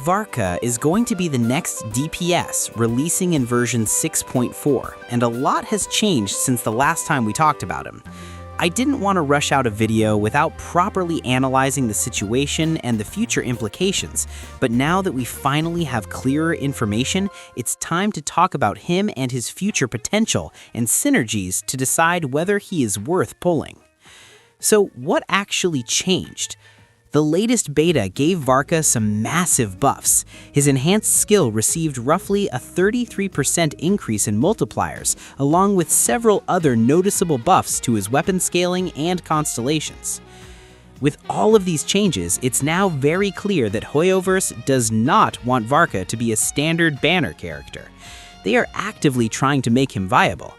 Varka is going to be the next DPS releasing in version 6.4, and a lot has changed since the last time we talked about him. I didn't want to rush out a video without properly analyzing the situation and the future implications, but now that we finally have clearer information, it's time to talk about him and his future potential and synergies to decide whether he is worth pulling. So what actually changed? The latest beta gave Varka some massive buffs. His enhanced skill received roughly a 33% increase in multipliers, along with several other noticeable buffs to his weapon scaling and constellations. With all of these changes, it's now very clear that Hoyoverse does not want Varka to be a standard banner character. They are actively trying to make him viable.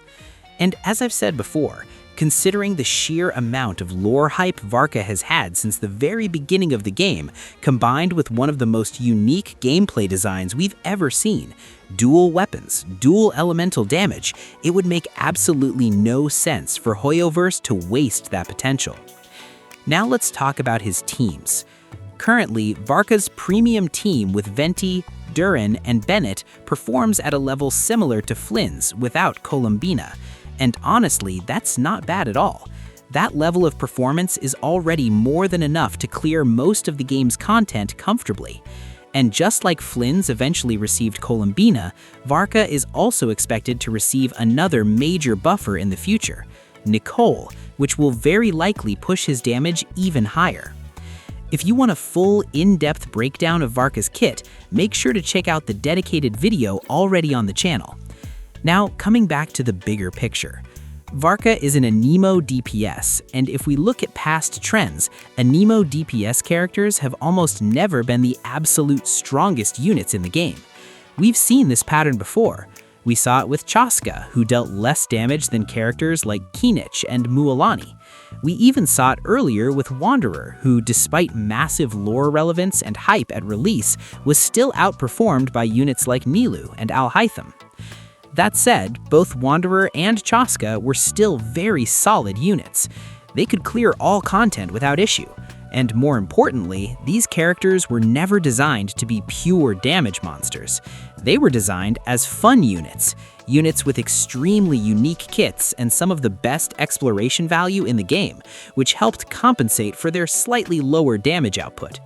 And as I've said before, considering the sheer amount of lore hype Varka has had since the very beginning of the game, combined with one of the most unique gameplay designs we've ever seen, dual weapons, dual elemental damage, it would make absolutely no sense for Hoyoverse to waste that potential. Now let's talk about his teams. Currently, Varka's premium team with Venti, Durin, and Bennett performs at a level similar to Flynn's without Columbina. And honestly, that's not bad at all. That level of performance is already more than enough to clear most of the game's content comfortably. And just like Flynn's eventually received Columbina, Varka is also expected to receive another major buffer in the future, Nicole, which will very likely push his damage even higher. If you want a full, in-depth breakdown of Varka's kit, make sure to check out the dedicated video already on the channel. Now, coming back to the bigger picture. Varka is an Anemo DPS, and if we look at past trends, Anemo DPS characters have almost never been the absolute strongest units in the game. We've seen this pattern before. We saw it with Chaska, who dealt less damage than characters like Kinich and Mualani. We even saw it earlier with Wanderer, who, despite massive lore relevance and hype at release, was still outperformed by units like Nilou and Alhaitham. That said, both Wanderer and Chaska were still very solid units. They could clear all content without issue. And more importantly, these characters were never designed to be pure damage monsters. They were designed as fun units with extremely unique kits and some of the best exploration value in the game, which helped compensate for their slightly lower damage output.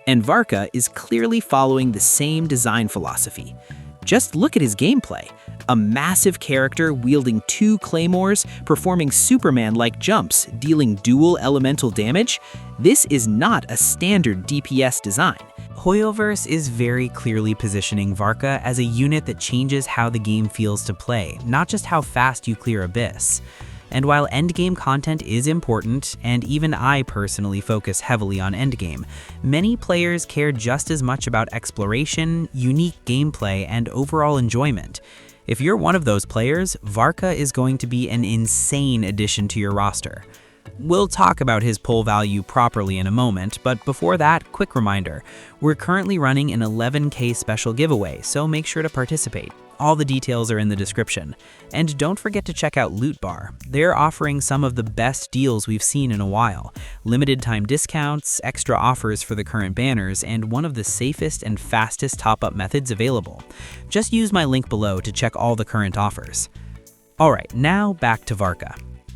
And Varka is clearly following the same design philosophy. Just look at his gameplay. A massive character wielding 2 claymores, performing Superman-like jumps, dealing dual elemental damage. This is not a standard DPS design. Hoyoverse is very clearly positioning Varka as a unit that changes how the game feels to play, not just how fast you clear Abyss. And while endgame content is important, and even I personally focus heavily on endgame, many players care just as much about exploration, unique gameplay, and overall enjoyment. If you're one of those players, Varka is going to be an insane addition to your roster. We'll talk about his pull value properly in a moment, but before that, quick reminder, we're currently running an 11K special giveaway, so make sure to participate. All the details are in the description. And don't forget to check out Loot Bar. They're offering some of the best deals we've seen in a while. Limited time discounts, extra offers for the current banners, and one of the safest and fastest top-up methods available. Just use my link below to check all the current offers. Alright, now back to Varka.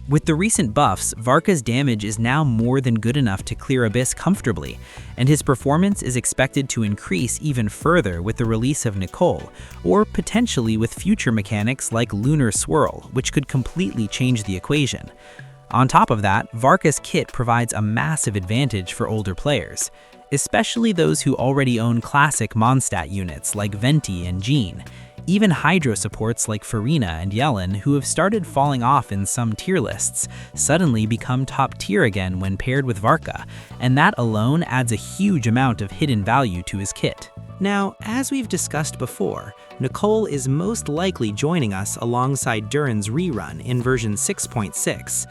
With the recent buffs, Varka's damage is now more than good enough to clear Abyss comfortably, and his performance is expected to increase even further with the release of Nicole, or potentially with future mechanics like Lunar Swirl, which could completely change the equation. On top of that, Varka's kit provides a massive advantage for older players, especially those who already own classic Mondstadt units like Venti and Jean. Even Hydro supports like Farina and Yellen, who have started falling off in some tier lists, suddenly become top tier again when paired with Varka, and that alone adds a huge amount of hidden value to his kit. Now, as we've discussed before, Nicole is most likely joining us alongside Durin's rerun in version 6.6.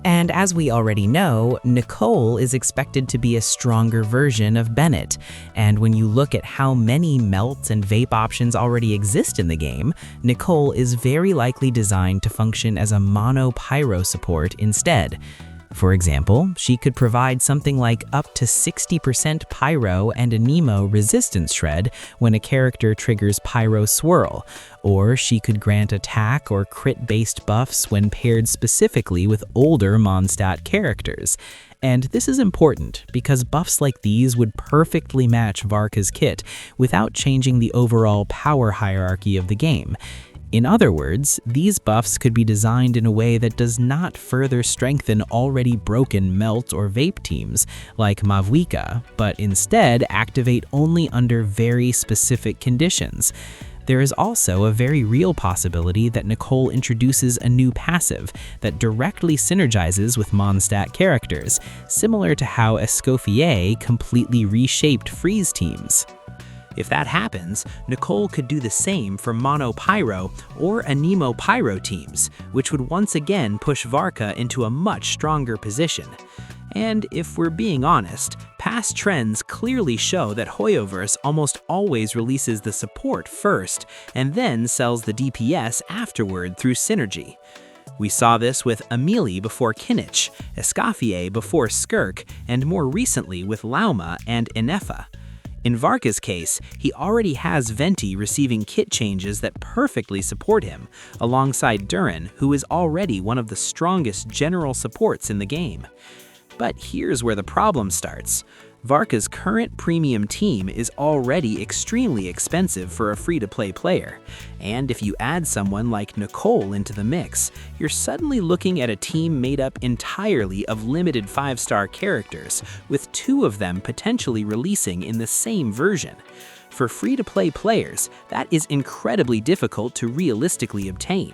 And as we already know, Nicole is expected to be a stronger version of Bennett. And when you look at how many melt and vape options already exist in the game, Nicole is very likely designed to function as a mono pyro support instead. For example, she could provide something like up to 60% Pyro and Anemo resistance shred when a character triggers Pyro Swirl, or she could grant attack or crit-based buffs when paired specifically with older Mondstadt characters. And this is important because buffs like these would perfectly match Varka's kit without changing the overall power hierarchy of the game. In other words, these buffs could be designed in a way that does not further strengthen already broken melt or vape teams like Mavwika, but instead activate only under very specific conditions. There is also a very real possibility that Nicole introduces a new passive that directly synergizes with Mondstadt characters, similar to how Escoffier completely reshaped Freeze teams. If that happens, Nicole could do the same for Mono Pyro or Anemo Pyro teams, which would once again push Varka into a much stronger position. And if we're being honest, past trends clearly show that Hoyoverse almost always releases the support first and then sells the DPS afterward through synergy. We saw this with Amelie before Kinich, Escoffier before Skirk, and more recently with Lauma and Inefa. In Varka's case, he already has Venti receiving kit changes that perfectly support him, alongside Durin, who is already one of the strongest general supports in the game. But here's where the problem starts. Varka's current premium team is already extremely expensive for a free-to-play player, and if you add someone like Nicole into the mix, you're suddenly looking at a team made up entirely of limited 5-star characters, with 2 of them potentially releasing in the same version. For free-to-play players, that is incredibly difficult to realistically obtain.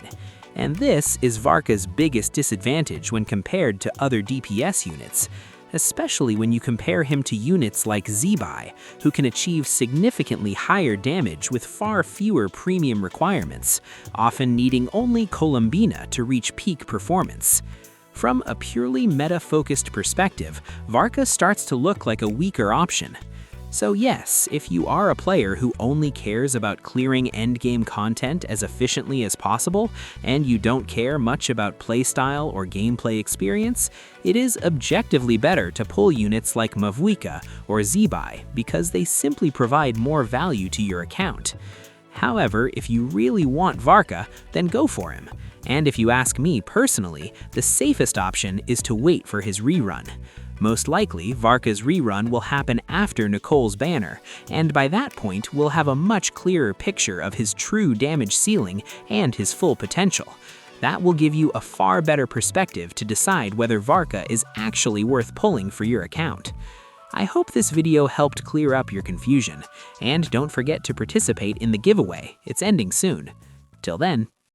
And this is Varka's biggest disadvantage when compared to other DPS units, especially when you compare him to units like Zebai, who can achieve significantly higher damage with far fewer premium requirements, often needing only Columbina to reach peak performance. From a purely meta-focused perspective, Varka starts to look like a weaker option. So yes, if you are a player who only cares about clearing endgame content as efficiently as possible, and you don't care much about playstyle or gameplay experience, it is objectively better to pull units like Mavwika or Zebai because they simply provide more value to your account. However, if you really want Varka, then go for him. And if you ask me personally, the safest option is to wait for his rerun. Most likely, Varka's rerun will happen after Nicole's banner, and by that point, we'll have a much clearer picture of his true damage ceiling and his full potential. That will give you a far better perspective to decide whether Varka is actually worth pulling for your account. I hope this video helped clear up your confusion, and don't forget to participate in the giveaway. It's ending soon. Till then,